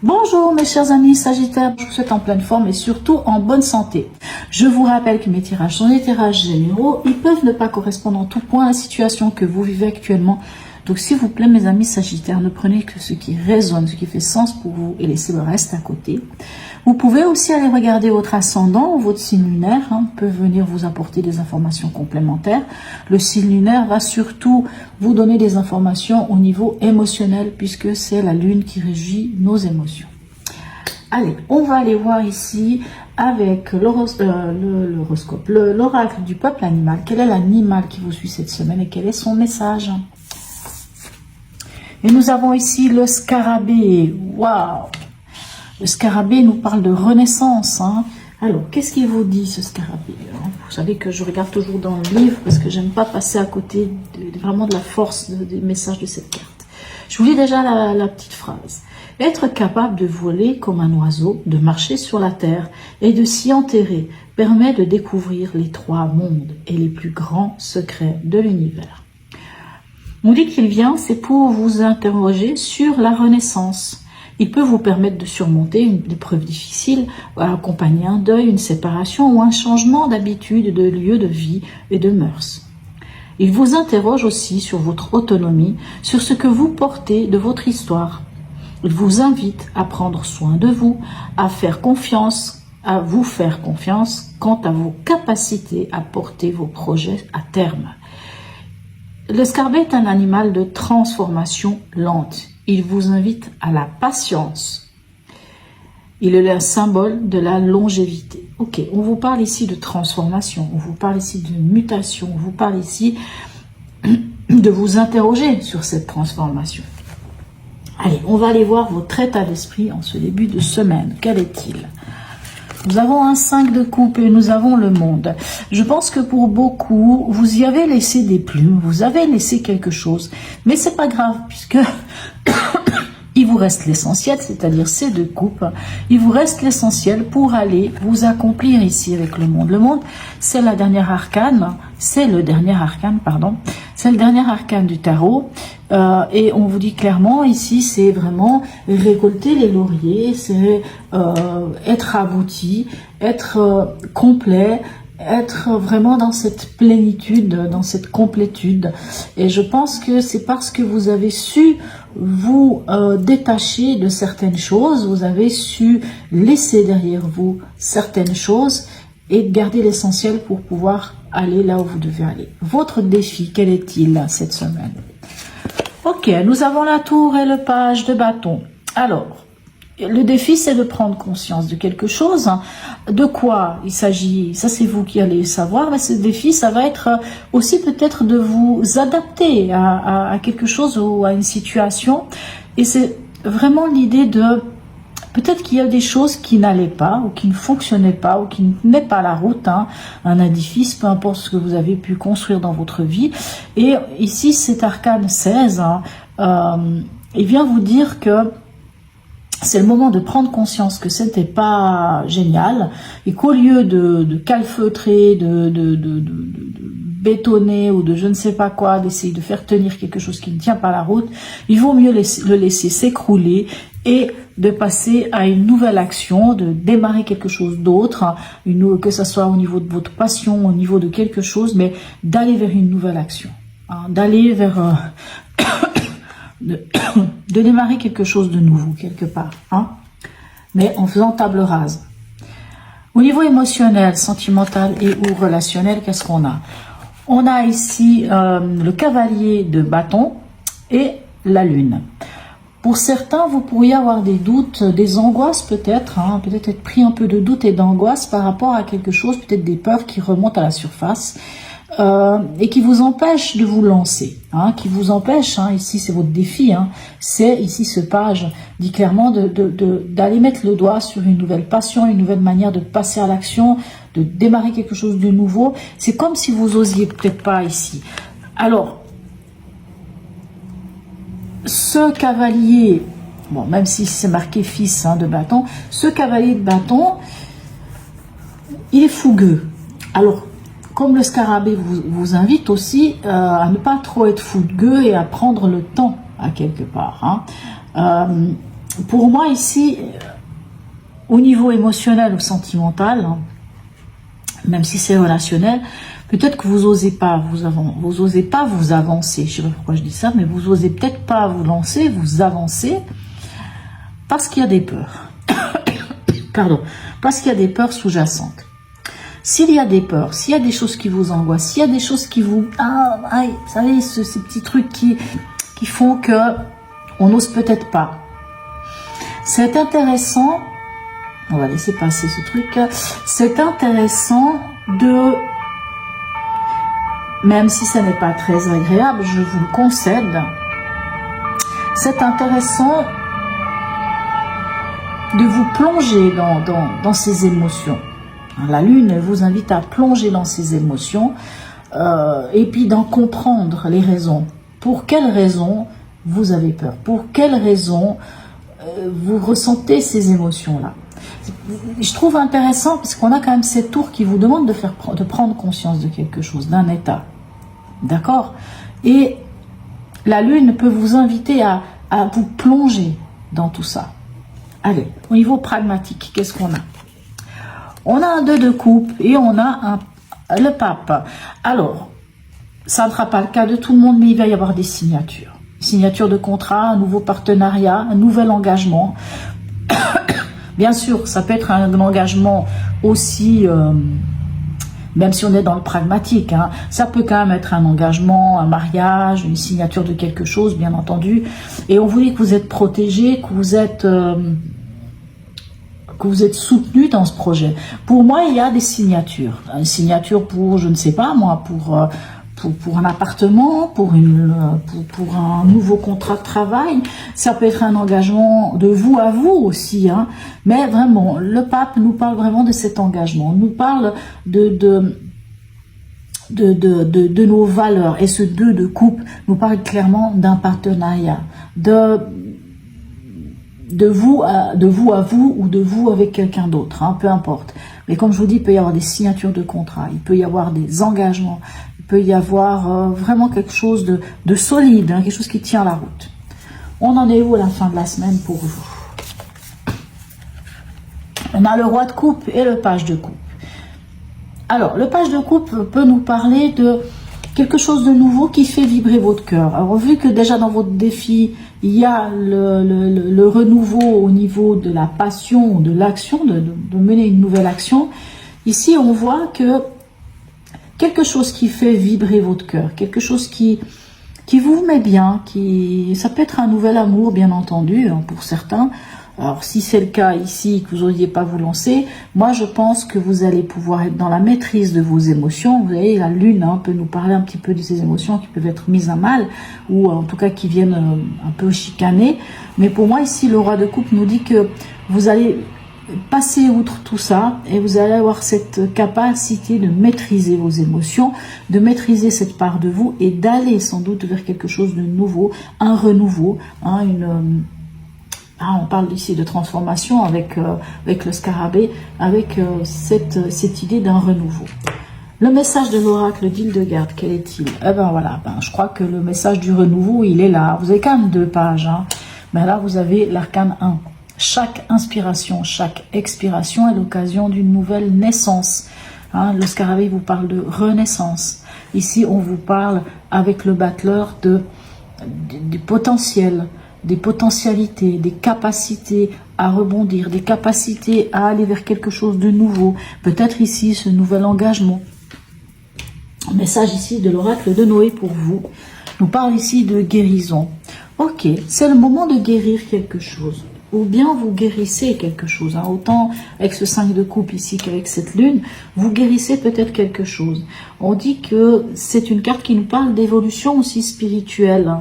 Bonjour mes chers amis Sagittaires, je vous souhaite en pleine forme et surtout en bonne santé. Je vous rappelle que mes tirages sont des tirages généraux, ils peuvent ne pas correspondre en tout point à la situation que vous vivez actuellement. Donc s'il vous plaît mes amis Sagittaires, ne prenez que ce qui résonne, ce qui fait sens pour vous et laissez le reste à côté. Vous pouvez aussi aller regarder votre ascendant ou votre signe lunaire, peut venir vous apporter des informations complémentaires. Le signe lunaire va surtout vous donner des informations au niveau émotionnel puisque c'est la lune qui régit nos émotions. Allez, on va aller voir ici avec l'horoscope, l'oracle du peuple animal. Quel est l'animal qui vous suit cette semaine et quel est son message? Et nous avons ici le scarabée. Waouh! Le scarabée nous parle de renaissance. Alors, qu'est-ce qu'il vous dit ce scarabée? Vous savez que je regarde toujours dans le livre parce que j'aime pas passer à côté vraiment de la force des messages de cette carte. Je vous lis déjà la petite phrase. Être capable de voler comme un oiseau, de marcher sur la terre et de s'y enterrer permet de découvrir les trois mondes et les plus grands secrets de l'univers. On dit qu'il vient, c'est pour vous interroger sur la renaissance. Il peut vous permettre de surmonter une épreuve difficile, accompagner un deuil, une séparation ou un changement d'habitude, de lieu de vie et de mœurs. Il vous interroge aussi sur votre autonomie, sur ce que vous portez de votre histoire. Il vous invite à prendre soin de vous, à vous faire confiance quant à vos capacités à porter vos projets à terme. Le scarabée est un animal de transformation lente. Il vous invite à la patience. Il est un symbole de la longévité. Ok, on vous parle ici de transformation, on vous parle ici de mutation, on vous parle ici de vous interroger sur cette transformation. Allez, on va aller voir votre état d'esprit en ce début de semaine. Quel est-il? Nous avons un 5 de coupe et nous avons le monde. Je pense que pour beaucoup, vous y avez laissé des plumes, vous avez laissé quelque chose. Mais c'est pas grave puisque il vous reste l'essentiel, c'est-à-dire ces deux coupes. Il vous reste l'essentiel pour aller vous accomplir ici avec le monde. Le monde, c'est la dernière arcane, c'est le dernier arcane, pardon. C'est le dernier arcane du tarot. Et on vous dit clairement ici, c'est vraiment récolter les lauriers, c'est être abouti, être complet, être vraiment dans cette plénitude, dans cette complétude. Et je pense que c'est parce que vous avez su vous détacher de certaines choses, vous avez su laisser derrière vous certaines choses et garder l'essentiel pour pouvoir aller là où vous devez aller. Votre défi, quel est-il cette semaine? Ok, nous avons la tour et le page de bâton. Alors, le défi, c'est de prendre conscience de quelque chose. De quoi il s'agit? Ça, c'est vous qui allez savoir. Mais ce défi, ça va être aussi peut-être de vous adapter à quelque chose ou à une situation. Et c'est vraiment l'idée de... Peut-être qu'il y a des choses qui n'allaient pas ou qui ne fonctionnaient pas ou qui ne tenaient pas la route, un édifice, peu importe ce que vous avez pu construire dans votre vie. Et ici, cet arcane 16, il vient vous dire que c'est le moment de prendre conscience que c'était pas génial et qu'au lieu de calfeutrer, de bétonner ou de je ne sais pas quoi, d'essayer de faire tenir quelque chose qui ne tient pas la route, il vaut mieux le laisser s'écrouler et de passer à une nouvelle action, de démarrer quelque chose d'autre, que ce soit au niveau de votre passion, au niveau de quelque chose, mais d'aller vers une nouvelle action, d'aller vers... de démarrer quelque chose de nouveau quelque part, mais en faisant table rase. Au niveau émotionnel, sentimental et ou relationnel, qu'est-ce qu'on a? On a ici le cavalier de bâton et la lune. Pour certains, vous pourriez avoir des doutes, des angoisses peut-être, peut-être être pris un peu de doute et d'angoisse par rapport à quelque chose, peut-être des peurs qui remontent à la surface et qui vous empêchent de vous lancer, qui vous empêchent, ici c'est votre défi, c'est ici ce page dit clairement d'aller mettre le doigt sur une nouvelle passion, une nouvelle manière de passer à l'action, de démarrer quelque chose de nouveau. C'est comme si vous osiez peut-être pas ici. Alors, ce cavalier, bon, même si c'est marqué fils de bâton, ce cavalier de bâton, il est fougueux. Alors, comme le scarabée vous invite aussi à ne pas trop être fougueux et à prendre le temps à quelque part. pour moi ici, au niveau émotionnel ou sentimental, hein, même si c'est relationnel, peut-être que vous osez pas vous osez pas vous avancer. Je sais pas pourquoi je dis ça, mais vous osez peut-être pas vous lancer, vous avancer, parce qu'il y a des peurs. Pardon, parce qu'il y a des peurs sous-jacentes. S'il y a des peurs, s'il y a des choses qui vous angoissent, s'il y a des choses qui vous... vous savez, ces petits trucs qui font que on n'ose peut-être pas. C'est intéressant, on va laisser passer ce truc, c'est intéressant de, même si ce n'est pas très agréable, je vous le concède, c'est intéressant de vous plonger dans ces émotions. La Lune, elle vous invite à plonger dans ces émotions et puis d'en comprendre les raisons. Pour quelles raisons vous avez peur? Pour quelles raisons vous ressentez ces émotions-là? Je trouve intéressant parce qu'on a quand même cette tour qui vous demande de prendre conscience de quelque chose, d'un état. D'accord? Et la Lune peut vous inviter à vous plonger dans tout ça. Allez, au niveau pragmatique, qu'est-ce qu'on a? On a un 2 de coupe et on a le pape. Alors, ça ne sera pas le cas de tout le monde, mais il va y avoir des signatures. Signature de contrat, un nouveau partenariat, un nouvel engagement. Bien sûr, ça peut être un engagement aussi, même si on est dans le pragmatique, hein, ça peut quand même être un engagement, un mariage, une signature de quelque chose, bien entendu. Et on vous dit que vous êtes protégé, que vous êtes soutenu dans ce projet. Pour moi, il y a des signatures. Une signature pour, je ne sais pas moi, pour un appartement, pour un nouveau contrat de travail. Ça peut être un engagement de vous à vous aussi, hein. Mais vraiment, le pape nous parle vraiment de cet engagement. Il nous parle de nos valeurs. Et ce 2 de coupe nous parle clairement d'un partenariat, de vous à vous ou de vous avec quelqu'un d'autre, hein, peu importe. Mais comme je vous dis, il peut y avoir des signatures de contrat, il peut y avoir des engagements, il peut y avoir vraiment quelque chose de solide, hein, quelque chose qui tient la route. On en est où à la fin de la semaine pour vous? On a le roi de coupe et le page de coupe. Alors, le page de coupe peut nous parler de quelque chose de nouveau qui fait vibrer votre cœur. Alors, vu que déjà dans votre défi, il y a le renouveau au niveau de la passion, de l'action, de mener une nouvelle action, ici on voit que quelque chose qui fait vibrer votre cœur, quelque chose qui vous met bien, ça peut être un nouvel amour bien entendu, hein, pour certains. Alors si c'est le cas ici, que vous n'auriez pas vous lancer, moi je pense que vous allez pouvoir être dans la maîtrise de vos émotions. Vous voyez, la Lune, hein, peut nous parler un petit peu de ces émotions qui peuvent être mises à mal, ou en tout cas qui viennent un peu chicaner. Mais pour moi ici, le roi de coupe nous dit que vous allez passer outre tout ça et vous allez avoir cette capacité de maîtriser vos émotions, de maîtriser cette part de vous et d'aller sans doute vers quelque chose de nouveau, un renouveau, hein, on parle ici de transformation avec le scarabée, avec cette idée d'un renouveau. Le message de l'oracle d'Hildegarde, quel est-il? Eh ben voilà, je crois que le message du renouveau, il est là. Vous avez quand même 2 pages, hein. Mais là, vous avez l'arcane 1. Chaque inspiration, chaque expiration est l'occasion d'une nouvelle naissance. Hein, le scarabée vous parle de renaissance. Ici, on vous parle avec le battleur du potentiel, des potentialités, des capacités à rebondir, des capacités à aller vers quelque chose de nouveau. Peut-être ici, ce nouvel engagement. Un message ici de l'oracle de Noé pour vous. Nous parle ici de guérison. Ok, c'est le moment de guérir quelque chose. Ou bien vous guérissez quelque chose. Hein. Autant avec ce 5 de coupe ici qu'avec cette lune, vous guérissez peut-être quelque chose. On dit que c'est une carte qui nous parle d'évolution aussi spirituelle.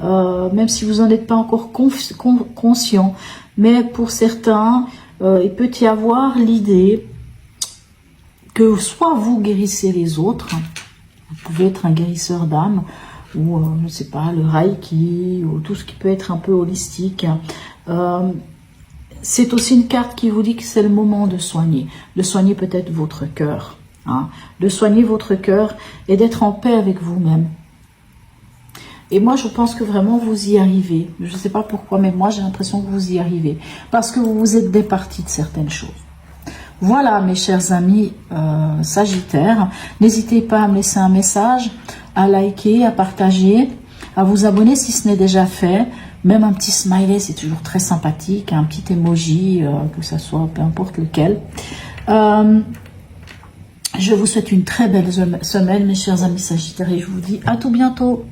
Même si vous n'en êtes pas encore conscient. Mais pour certains, il peut y avoir l'idée que soit vous guérissez les autres, vous pouvez être un guérisseur d'âme, ou je ne sais pas, le reiki, ou tout ce qui peut être un peu holistique. C'est aussi une carte qui vous dit que c'est le moment de soigner peut-être votre cœur, hein, de soigner votre cœur et d'être en paix avec vous-même. Et moi, je pense que vraiment, vous y arrivez. Je ne sais pas pourquoi, mais moi, j'ai l'impression que vous y arrivez. Parce que vous vous êtes départis de certaines choses. Voilà, mes chers amis Sagittaires. N'hésitez pas à me laisser un message, à liker, à partager, à vous abonner si ce n'est déjà fait. Même un petit smiley, c'est toujours très sympathique. Un petit emoji, que ça soit peu importe lequel. Je vous souhaite une très belle semaine, mes chers amis Sagittaires. Et je vous dis à tout bientôt.